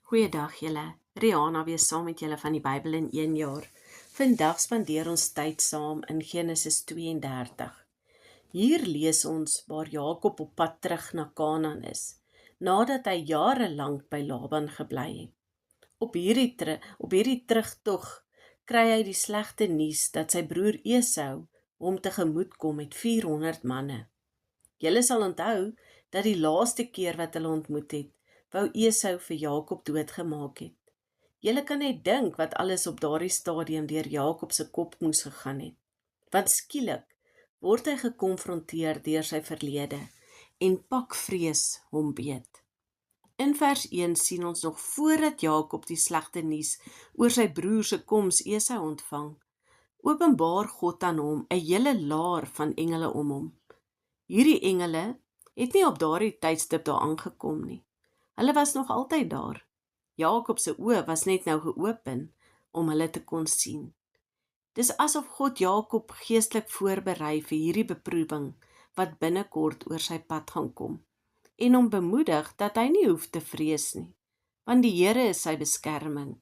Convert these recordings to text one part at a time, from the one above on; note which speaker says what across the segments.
Speaker 1: Goeiedag julle, Rihanna weer saam met julle van die Bybel in 1 jaar. Vandag spandeer ons tyd saam in Genesis 32. Hier lees ons waar Jakob op pad terug na Kanaan is, nadat hy jare lank by Laban gebly het. Op hierdie terugtog kry hy die slegte nuus dat sy broer Esau hom tegemoet kom met 400 manne. Julle sal onthou dat die laaste keer wat hulle ontmoet het, wou Esau vir Jakob doodgemaak het. Julle kan net dink wat alles op daardie stadium deur Jakob se kop moes gegaan het. Want skielik word hy gekonfronteer deur sy verlede en pak vrees hom beet. In vers 1 sien ons nog voordat Jakob die slegte nuus oor sy broer se koms Esau ontvang, openbaar God aan hom 'n hele laar van engele om hom. Hierdie engele het nie op daardie tydstip daar aangekom nie. Hulle was nog altyd daar. Jakob se oë was net nou geopen om hulle te kon sien. Dis asof God Jakob geestelik voorberei vir hierdie beproewing wat binnekort oor sy pad gaan kom en hom bemoedig dat hy nie hoef te vrees nie, want die Here is sy beskerming.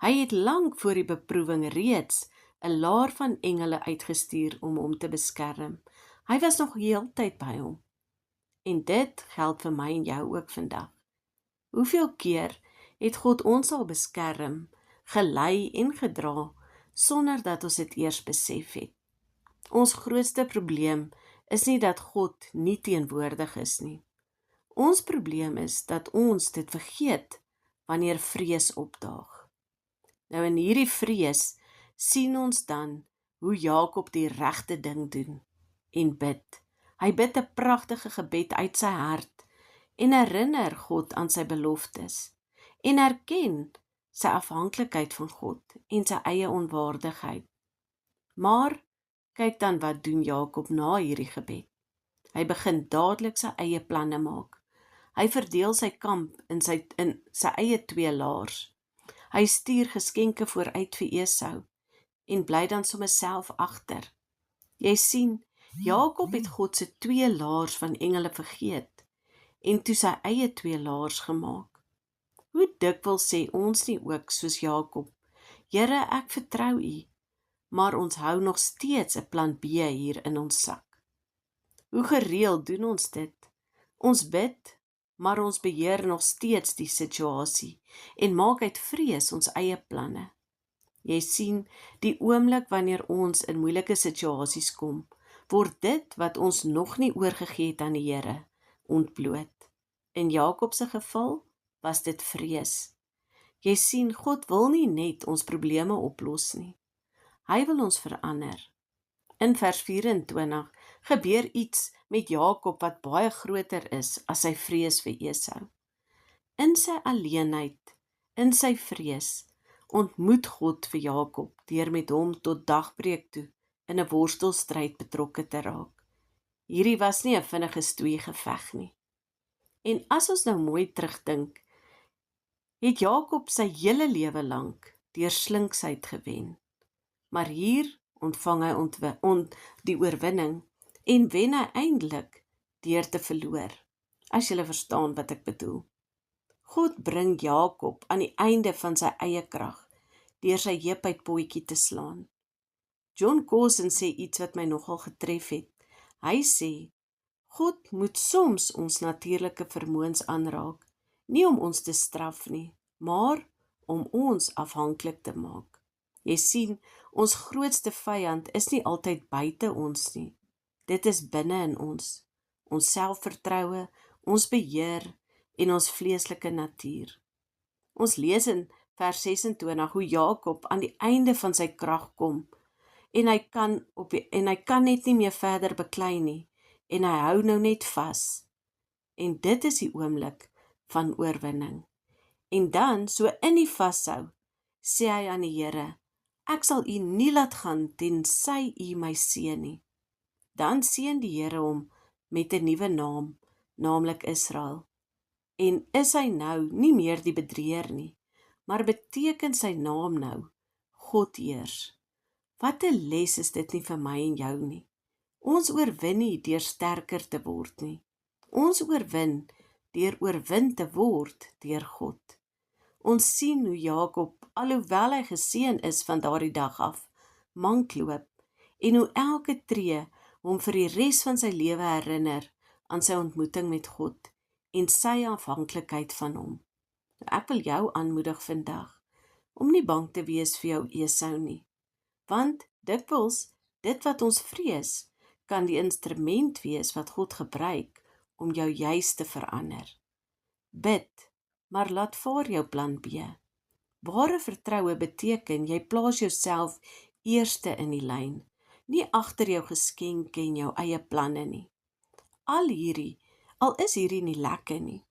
Speaker 1: Hy het lank voor die beproewing reeds 'n laar van engele uitgestuur om hom te beskerm. Hy was nog heeltyd by hom. En dit geld vir my en jou ook vandag. Hoeveel keer het God ons al beskerm, gelei en gedra, sonder dat ons dit eers besef het? Ons grootste probleem is nie dat God nie teenwoordig is nie. Ons probleem is dat ons dit vergeet wanneer vrees opdaag. Nou in hierdie vrees sien ons dan hoe Jakob die regte ding doen en bid. Hy bid 'n pragtige gebed uit sy hart en herinner God aan sy beloftes en erken sy afhanklikheid van God en sy eie onwaardigheid. Maar kyk dan wat doen Jakob na hierdie gebed. Hy begin dadelik sy eie planne maak. Hy verdeel sy kamp in sy eie 2 laars. Hy stuur geskenke vooruit vir Esau en bly dan sommer self agter. Jy sien, Jakob het God se 2 laars van engele vergeet en toe sy eie 2 laars gemaak. Hoe dikwels sê ons nie ook soos Jakob, Here, ek vertrou U, maar ons hou nog steeds 'n plan B hier in ons sak. Hoe gereeld doen ons dit? Ons bid, maar ons beheer nog steeds die situasie en maak uit vrees ons eie planne. Jy sien, die oomblik wanneer ons in moeilike situasies kom, word dit wat ons nog nie oorgegee het aan die Here ontbloot. In Jakob se geval was dit vrees. Jy sien, God wil nie net ons probleme oplos nie. Hy wil ons verander. In vers 24 gebeur iets met Jakob wat baie groter is as sy vrees vir Esau. In sy alleenheid, in sy vrees, ontmoet God vir Jakob deur met hom tot dagbreek toe in 'n worstelstryd betrokke te raak. Hierdie was nie 'n vinnige stoei geveg nie. En as ons nou mooi terugdink, het Jakob sy hele lewe lank deur slinksheid gewen. Maar hier ontvang hy die oorwinning en wen hy eindelik deur te verloor, as jy verstaan wat ek bedoel. God bring Jakob aan die einde van sy eie krag deur sy heup uit potjie te slaan. John Cousins sê iets wat my nogal getref het. Hy sê, God moet soms ons natuurlike vermoëns aanraak, nie om ons te straf nie, maar om ons afhanklik te maak. Jy sien, ons grootste vyand is nie altyd buite ons nie. Dit is binne in ons selfvertroue, ons beheer en ons vleeslike natuur. Ons lees in vers 26 hoe Jakob aan die einde van sy krag kom en hy kan net nie meer verder beklei nie en hy hou nou net vas. En dit is die oomblik van oorwinning. En dan, so in die vashou, sê hy aan die Here, ek sal U nie laat gaan tensy U my seën nie. Dan seën die Here hom met 'n nuwe naam, naamlik Israel. En is hy nou nie meer die bedrieër nie, maar beteken sy naam nou God heers. Wat 'n les is dit nie vir my en jou nie. Ons oorwin nie deur sterker te word nie. Ons oorwin deur oorwin te word deur God. Ons sien hoe Jakob, alhoewel hy geseën is van daardie dag af, mank loop, en hoe elke tree hom vir die res van sy lewe herinner aan sy ontmoeting met God en sy afhanklikheid van hom. Ek wil jou aanmoedig vandag om nie bang te wees vir jou Esau nie, want dikwels dit wat ons vrees, kan die instrument wees wat God gebruik om jou juis te verander. Bid, maar laat vaar jou plan B. Ware vertroue beteken jy plaas jouself eerste in die lyn, nie agter jou geskenke en jou eie planne nie. Al is hierdie nie lekker nie,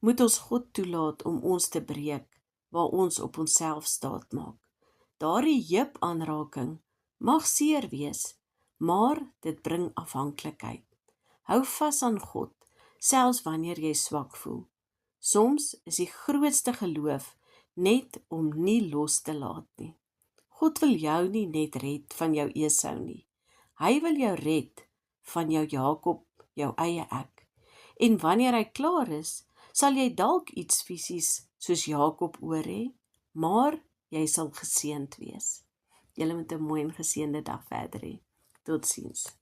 Speaker 1: moet ons God toelaat om ons te breek, waar ons op onsself staat maak. Daardie heup aanraking mag seer wees, maar dit bring afhanklikheid. Hou vas aan God, selfs wanneer jy swak voel. Soms is die grootste geloof net om nie los te laat nie. God wil jou nie net red van jou Esau nie. Hy wil jou red van jou Jakob, jou eie ek. En wanneer hy klaar is, sal jy dalk iets fisies soos Jakob oor hê, maar jy sal geseënd wees. Julle moet 'n mooi en geseënde dag verder hê. Totsiens.